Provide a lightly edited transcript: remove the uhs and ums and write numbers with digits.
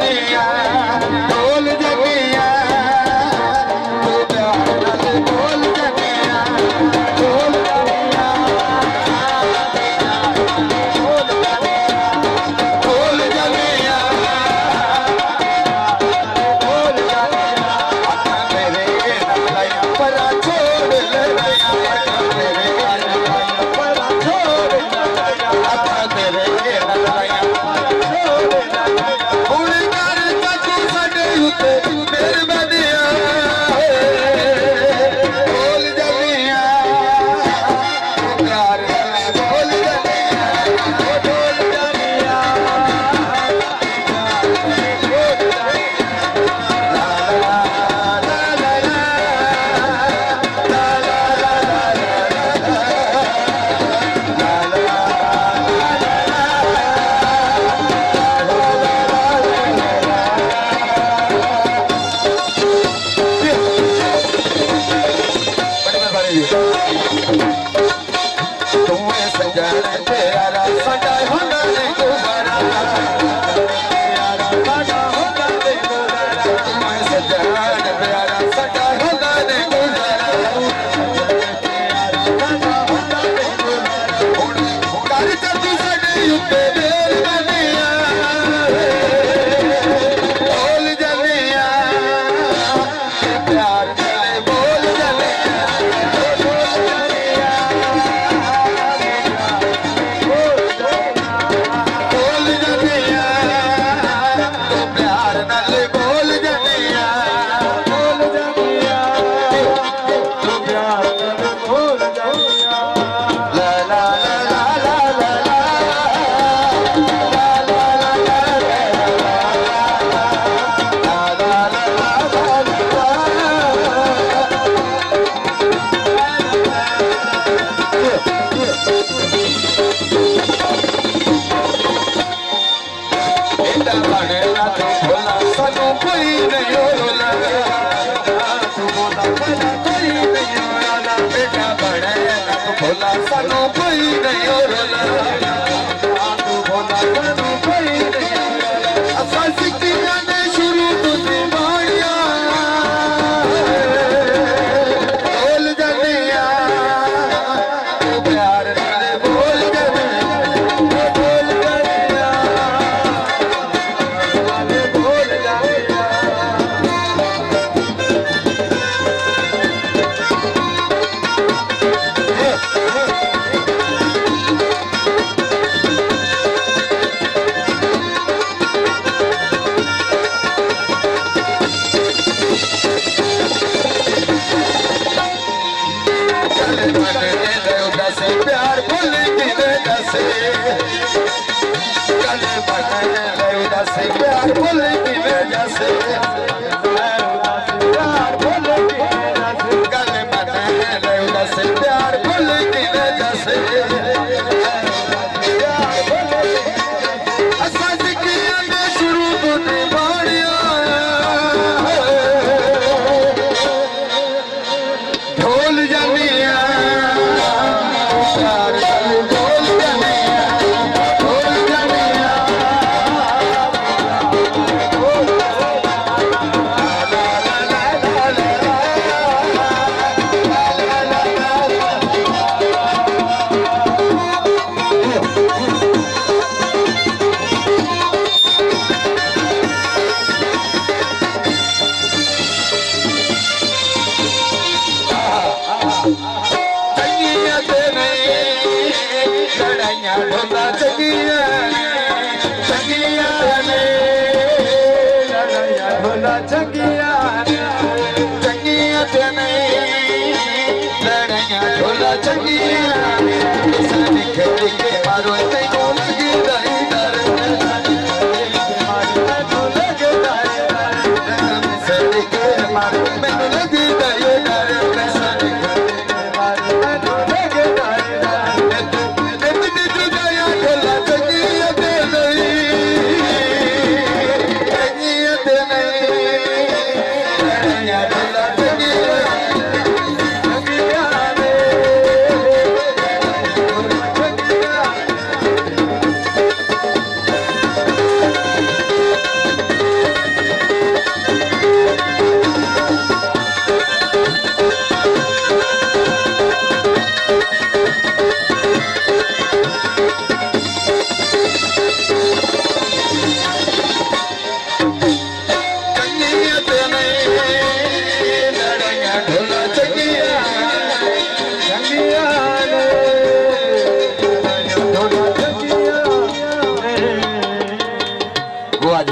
जगिया बोल जगिया तू प्यार नाल बोल जगिया बोल जगिया बोल जगिया बोल जगिया मेरे नलया पर छोड़ लया मेरे नलया पर छोड़ लया तेरे नलया मेरे बदिया बोल जगिया प्यार बोल जगिया बोल जगिया तुम्हें सजाना प्यारा सजा होना गुजारा तुम्हें सजाना प्यारा सजा होना गुजारा कर चतु सड़े उत्ते देर बनिया बोल जलिया प्यार बोल जलिया भोला सानू कोई नहीं रोला तू भोला सानू कोई नहीं रोला असा सिक्कियां ने शुरू तो बाणिया बोल जगिया तू प्यार नाल बोल जगिया बोल जगिया बोल जगिया प्यार भूल के जैसे कल उदासी प्यार भूल के जैसे प्यार भूल के कल उदासी प्यार भूल के जैसे असा सिक्कियां ने शुरू तो बाणिया ढोल जलिया ढोला जगिया जगिया ने ढोला जगिया